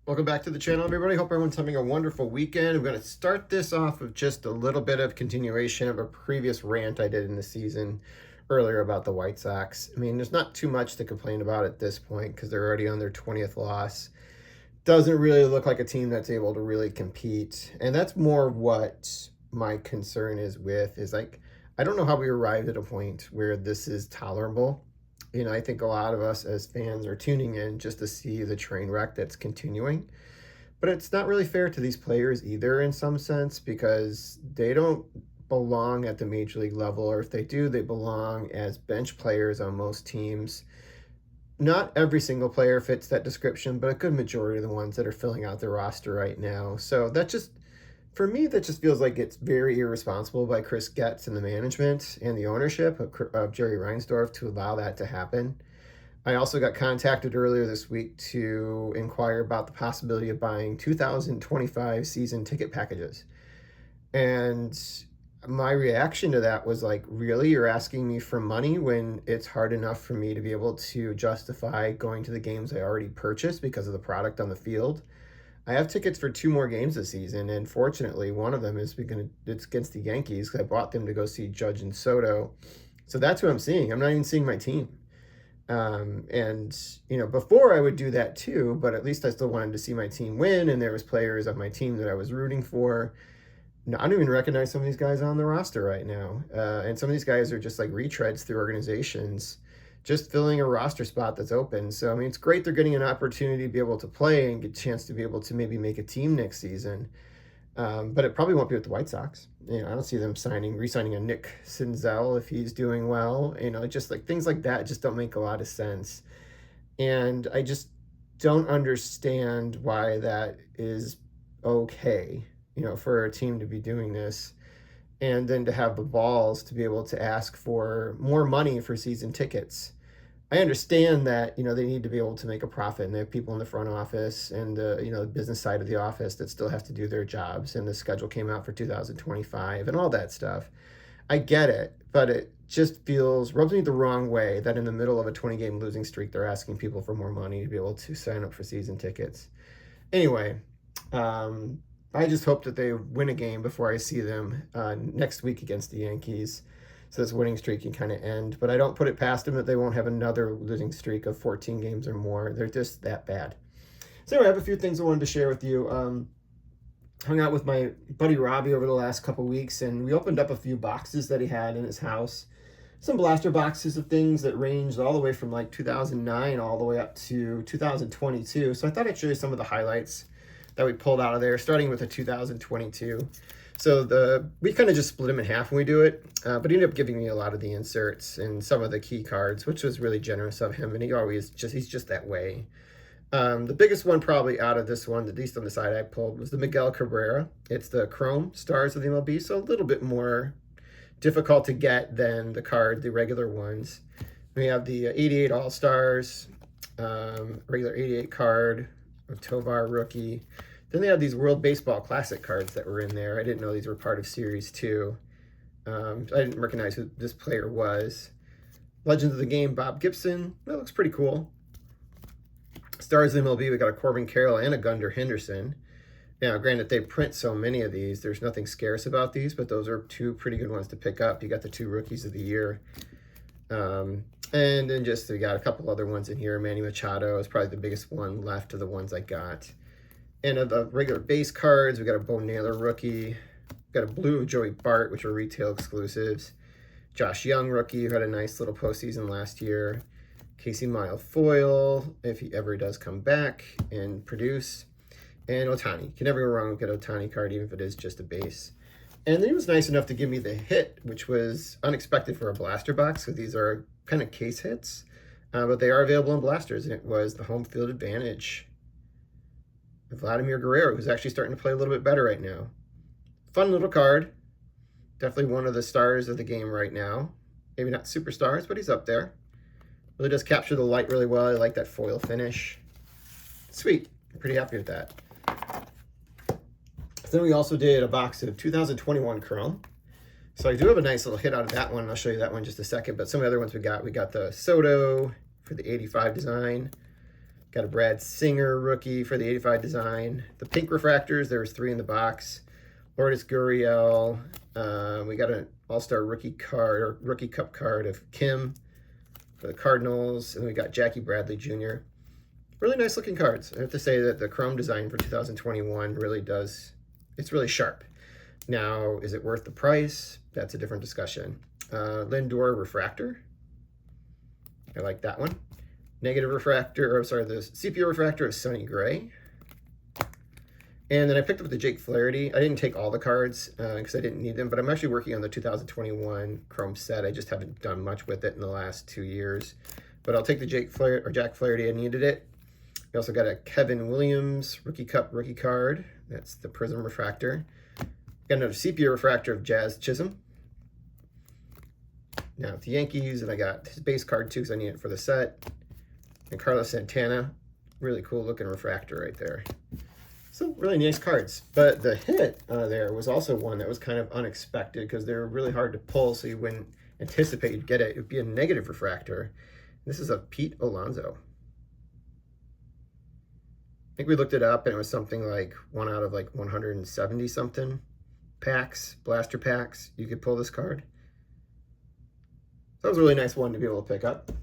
Welcome back to the channel, everybody. Hope everyone's having a wonderful weekend. I'm going to start this off with just a little bit of continuation of a previous rant I did in the season earlier about the White Sox. I mean, there's not too much to complain about at this point because they're already on their 20th loss. Doesn't really look like a team that's able to really compete. And that's more what my concern is with, is like, I don't know how we arrived at a point where this is tolerable. You know, I think a lot of us as fans are tuning in just to see the train wreck that's continuing. But it's not really fair to these players either in some sense, because they don't belong at the major league level, or if they do, they belong as bench players on most teams. Not every single player fits that description, but a good majority of the ones that are filling out their roster right now. So that just, for me, that just feels like it's very irresponsible by Chris Getz and the management and the ownership of Jerry Reinsdorf to allow that to happen. I also got contacted earlier this week to inquire about the possibility of buying 2025 season ticket packages. And my reaction to that was like, really? You're asking me for money when it's hard enough for me to be able to justify going to the games I already purchased because of the product on the field? I have tickets for 2 more games this season, and fortunately, one of them is it's against the Yankees because I bought them to go see Judge and Soto. So that's who I'm seeing. I'm not even seeing my team. And, you know, before I would do that too, but at least I still wanted to see my team win, and there was players on my team that I was rooting for. No, I don't even recognize some of these guys on the roster right now. And some of these guys are just like retreads through organizations, just filling a roster spot that's open. So, I mean, it's great they're getting an opportunity to be able to play and get a chance to be able to maybe make a team next season. But it probably won't be with the White Sox. You know, I don't see them re-signing a Nick Senzel if he's doing well. You know, just like things like that just don't make a lot of sense. And I just don't understand why that is okay, you know, for a team to be doing this. And then to have the balls to be able to ask for more money for season tickets. I understand that, you know, they need to be able to make a profit, and they have people in the front office and the, you know, the business side of the office that still have to do their jobs, and the schedule came out for 2025 and all that stuff. I get it, but it just rubs me the wrong way that in the middle of a 20-game losing streak, they're asking people for more money to be able to sign up for season tickets. Anyway, I just hope that they win a game before I see them next week against the Yankees, so this winning streak can kind of end. But I don't put it past them that they won't have another losing streak of 14 games or more. They're just that bad. So anyway, I have a few things I wanted to share with you. Hung out with my buddy Robbie over the last couple weeks, and we opened up a few boxes that he had in his house. Some blaster boxes of things that ranged all the way from like 2009 all the way up to 2022. So I thought I'd show you some of the highlights that we pulled out of there, starting with the 2022. So we kind of just split them in half when we do it, but he ended up giving me a lot of the inserts and some of the key cards, which was really generous of him, and he's just that way. The biggest one probably out of this one, at least on the side I pulled, was the Miguel Cabrera. It's the Chrome Stars of the MLB, so a little bit more difficult to get than the regular ones. We have the 88 All-Stars, regular 88 card, Tovar rookie. Then they have these World Baseball Classic cards that were in there. I didn't know these were part of Series 2. I didn't recognize who this player was. Legends of the Game, Bob Gibson. That looks pretty cool. Stars of MLB, we got a Corbin Carroll and a Gunnar Henderson. Now, granted, they print so many of these. There's nothing scarce about these, but those are 2 pretty good ones to pick up. You got the 2 Rookies of the Year. And then we got a couple other ones in here. Manny Machado is probably the biggest one left of the ones I got. And of the regular base cards, we got a Bo Naylor rookie. Got a blue of Joey Bart, which are retail exclusives. Josh Young rookie, who had a nice little postseason last year. Casey Miles foil, if he ever does come back and produce. And Ohtani. You can never go wrong with an Ohtani card, even if it is just a base. And then he was nice enough to give me the hit, which was unexpected for a blaster box, because these are kind of case hits. But they are available in blasters, and it was the home field advantage. Vladimir Guerrero, who's actually starting to play a little bit better right now. Fun little card. Definitely one of the stars of the game right now. Maybe not superstars, but he's up there. Really does capture the light really well. I like that foil finish. Sweet. I'm pretty happy with that. Then we also did a box of 2021 Chrome. So I do have a nice little hit out of that one. I'll show you that one in just a second. But some of the other ones we got the Soto for the 85 design. Got a Brad Singer rookie for the 85 design. The pink refractors, there was 3 in the box. Lourdes Gurriel. We got an All-Star rookie card, or rookie cup card of Kim for the Cardinals. And we got Jackie Bradley Jr. Really nice looking cards. I have to say that the chrome design for 2021 really does, it's really sharp. Now, is it worth the price? That's a different discussion. Lindor refractor. I like that one. Negative refractor, or sorry, the sepia refractor of Sonny Gray. And then I picked up the Jake Flaherty. I didn't take all the cards because I didn't need them, but I'm actually working on the 2021 Chrome set. I just haven't done much with it in the last 2 years. But I'll take the Jack Flaherty. I needed it. We also got a Kevin Williams Rookie Cup rookie card. That's the Prism refractor. Got another sepia refractor of Jazz Chisholm. Now with the Yankees, and I got his base card too because I need it for the set. And Carlos Santana, really cool looking refractor right there. So really nice cards. But the hit there was also one that was kind of unexpected because they're really hard to pull, so you wouldn't anticipate you'd get it. It would be a negative refractor. This is a Pete Alonso. I think we looked it up and it was something like 1 out of like 170 something packs, blaster packs, you could pull this card. So that was a really nice one to be able to pick up. And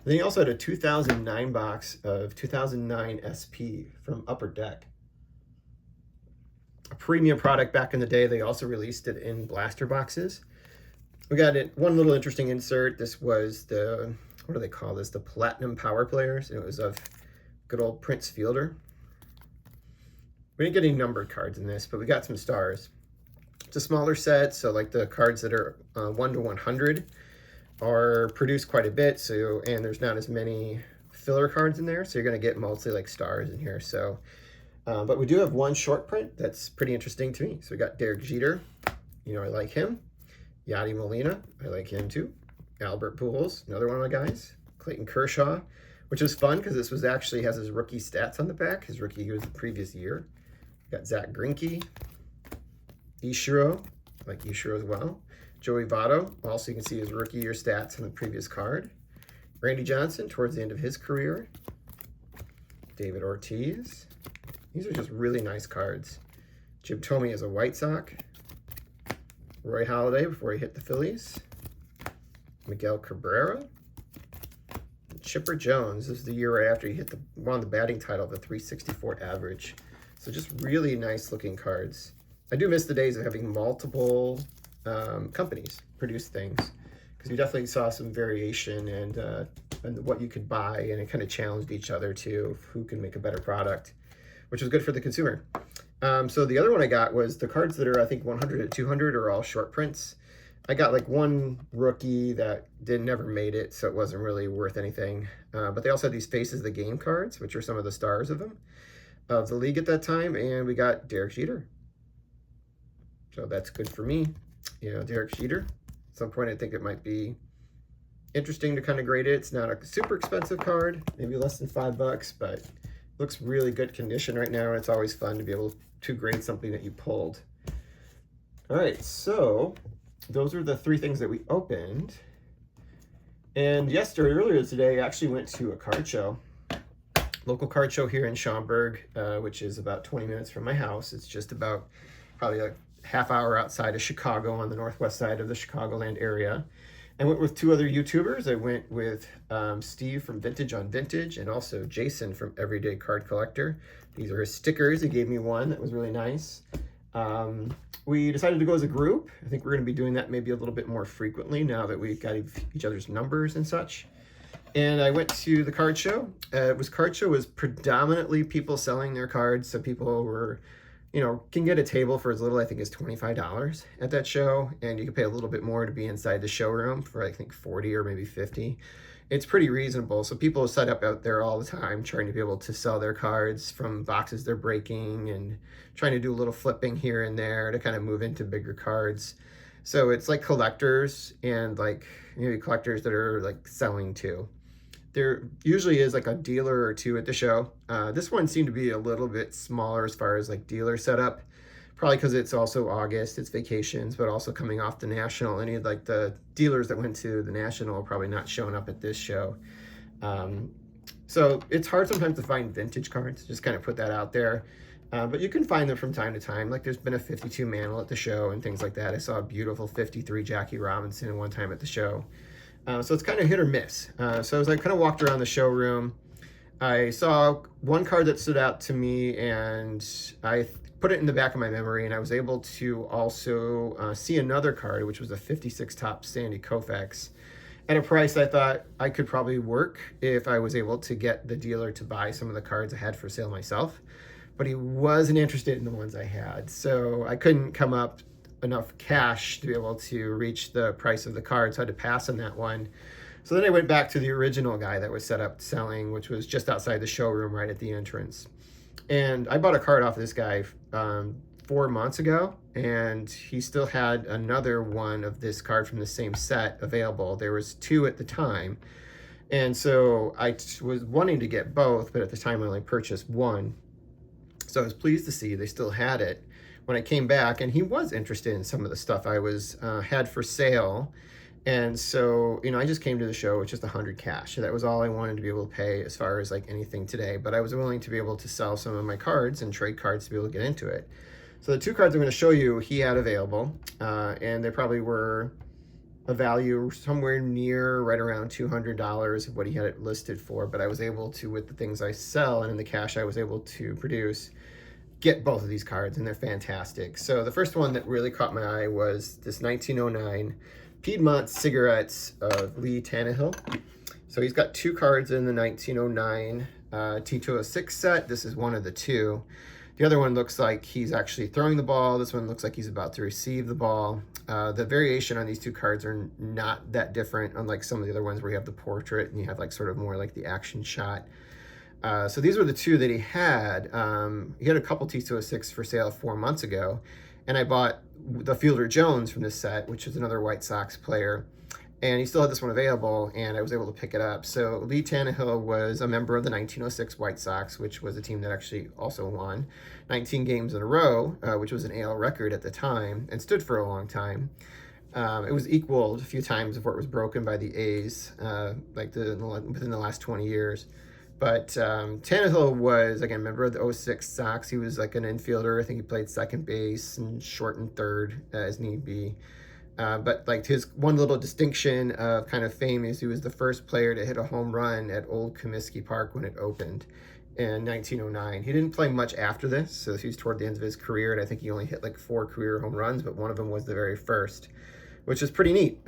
then he also had a 2009 box of 2009 SP from Upper Deck. A premium product back in the day. They also released it in blaster boxes. We got it, one little interesting insert. This was the, what do they call this? The Platinum Power Players. And it was of good old Prince Fielder. We didn't get any numbered cards in this, but we got some stars. It's a smaller set, so like the cards that are 1 to 100 are produced quite a bit, so, and there's not as many filler cards in there, so you're going to get mostly like stars in here. So but we do have one short print that's pretty interesting to me. So we got Derek Jeter, you know, I like him. Yadi Molina, I like him too. Albert Pujols, another one of my guys. Clayton Kershaw, which is fun because this was actually has his rookie stats on the back. His rookie year was the previous year. Got Zach Greinke, Ichiro, I like Ichiro as well. Joey Votto, also you can see his rookie year stats on the previous card. Randy Johnson towards the end of his career. David Ortiz. These are just really nice cards. Jim Thome as a White Sox. Roy Halladay before he hit the Phillies. Miguel Cabrera. Chipper Jones. This is the year right after he hit won the batting title of the 364 average. So just really nice looking cards. I do miss the days of having multiple companies produce things, because you definitely saw some variation and what you could buy, and it kind of challenged each other too, who can make a better product, which was good for the consumer. So the other one I got was the cards that are, I think, 100 to 200 are all short prints. I got like one rookie that never made it, so it wasn't really worth anything. But they also had these Faces of the Game cards, which are some of the stars of the league at that time, and we got Derek Jeter. So that's good for me. You know, Derek Jeter. At some point, I think it might be interesting to kind of grade it. It's not a super expensive card, maybe less than $5, but looks really good condition right now, and it's always fun to be able to grade something that you pulled. All right, so those are the 3 things that we opened. And earlier today, I actually went to a card show, local card show here in Schaumburg, which is about 20 minutes from my house. It's just about probably a half hour outside of Chicago on the northwest side of the Chicagoland area. I went with 2 other YouTubers. I went with Steve from Vintage on Vintage and also Jason from Everyday Card Collector. These are his stickers. He gave me one that was really nice. We decided to go as a group. I think we're going to be doing that maybe a little bit more frequently now that we've got each other's numbers and such. And I went to the card show. Card show was predominantly people selling their cards. So people were, you know, can get a table for as little, I think, as $25 at that show. And you can pay a little bit more to be inside the showroom for, I think, 40 or maybe 50. It's pretty reasonable. So people set up out there all the time trying to be able to sell their cards from boxes they're breaking and trying to do a little flipping here and there to kind of move into bigger cards. So it's like collectors and like maybe collectors that are like selling too. There usually is like a dealer or 2 at the show. This one seemed to be a little bit smaller as far as like dealer setup, probably because it's also August, it's vacations, but also coming off the National. Any of like the dealers that went to the National are probably not showing up at this show. So it's hard sometimes to find vintage cards, just kind of put that out there. But you can find them from time to time. Like there's been a 52 Mantle at the show and things like that. I saw a beautiful 53 Jackie Robinson one time at the show. So it's kind of hit or miss. So as I kind of walked around the showroom, I saw one card that stood out to me, and I put it in the back of my memory, and I was able to also see another card, which was a 56 top Sandy Koufax, at a price I thought I could probably work if I was able to get the dealer to buy some of the cards I had for sale myself. But he wasn't interested in the ones I had, so I couldn't come up enough cash to be able to reach the price of the card, so I had to pass on that one. So then I went back to the original guy that was set up selling, which was just outside the showroom right at the entrance. And I bought a card off of this guy 4 months ago, and he still had another one of this card from the same set available. There was two at the time. And so I was wanting to get both, but at the time I only purchased one. So I was pleased to see they still had it when I came back, and he was interested in some of the stuff I was had for sale. And so, I just came to the show with just 100 cash. So that was all I wanted to be able to pay as far as like anything today. But I was willing to be able to sell some of my cards and trade cards to be able to get into it. So the two cards I'm going to show you, he had available, and they probably were a value somewhere near right around $200 of what he had it listed for. But I was able to, with the things I sell and in the cash I was able to produce, get both of these cards, and they're fantastic. So the first one that really caught my eye was this 1909 Piedmont Cigarettes of Lee Tannehill. So he's got two cards in the 1909 T206 set. This is one of the two. The other one looks like he's actually throwing the ball. This one looks like he's about to receive the ball. The variation on these two cards are not that different, unlike some of the other ones where you have the portrait and you have like sort of more like the action shot. So these were the two that he had. He had a couple T206 for sale 4 months ago, and I bought the Fielder Jones from this set, which is another White Sox player, and he still had this one available, and I was able to pick it up. So Lee Tannehill was a member of the 1906 White Sox, which was a team that actually also won 19 games in a row, which was an AL record at the time, and stood for a long time. It was equaled a few times before it was broken by the A's, within the last 20 years. But Tannehill was, again, a member of the 06 Sox. He was like an infielder. I think he played second base and short and third as need be. But like his one little distinction of kind of fame is he was the first player to hit a home run at Old Comiskey Park when it opened in 1909. He didn't play much after this, so he was toward the end of his career, and I think he only hit like 4 career home runs, but one of them was the very first, which is pretty neat.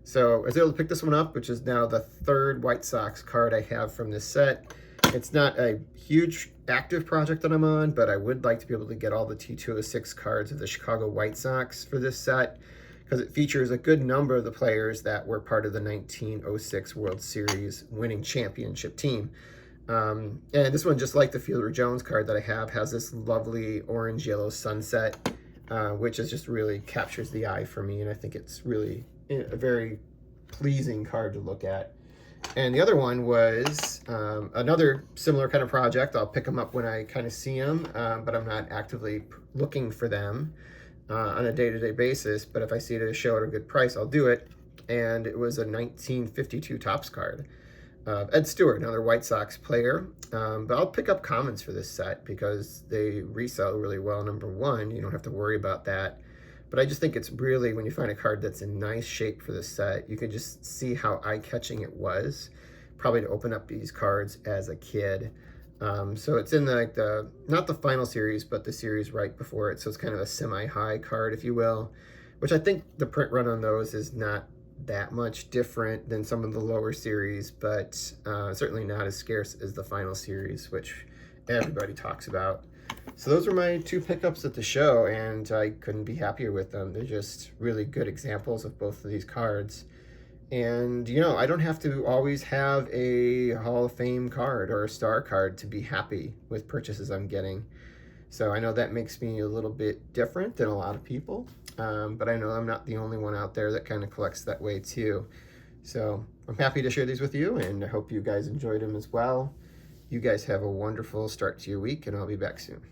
So I was able to pick this one up, which is now the third White Sox card I have from this set. It's not a huge active project that I'm on, but I would like to be able to get all the T206 cards of the Chicago White Sox for this set, because it features a good number of the players that were part of the 1906 World Series winning championship team. And this one, just like the Fielder Jones card that I have, has this lovely orange-yellow sunset, which is just really captures the eye for me, and I think it's really a very pleasing card to look at. And the other one was another similar kind of project. I'll pick them up when I kind of see them, but I'm not actively looking for them on a day-to-day basis. But if I see it at a show at a good price, I'll do it. And it was a 1952 Topps card. Ed Stewart, another White Sox player. But I'll pick up commons for this set because they resell really well. Number one, you don't have to worry about that. But I just think it's really, when you find a card that's in nice shape for this set, you can just see how eye-catching it was, probably to open up these cards as a kid. So it's in not the final series, but the series right before it. So it's kind of a semi-high card, if you will, which I think the print run on those is not that much different than some of the lower series, but certainly not as scarce as the final series, which everybody talks about. So those were my two pickups at the show, and I couldn't be happier with them. They're just really good examples of both of these cards. And, I don't have to always have a Hall of Fame card or a star card to be happy with purchases I'm getting. So I know that makes me a little bit different than a lot of people, but I know I'm not the only one out there that kind of collects that way too. So I'm happy to share these with you, and I hope you guys enjoyed them as well. You guys have a wonderful start to your week, and I'll be back soon.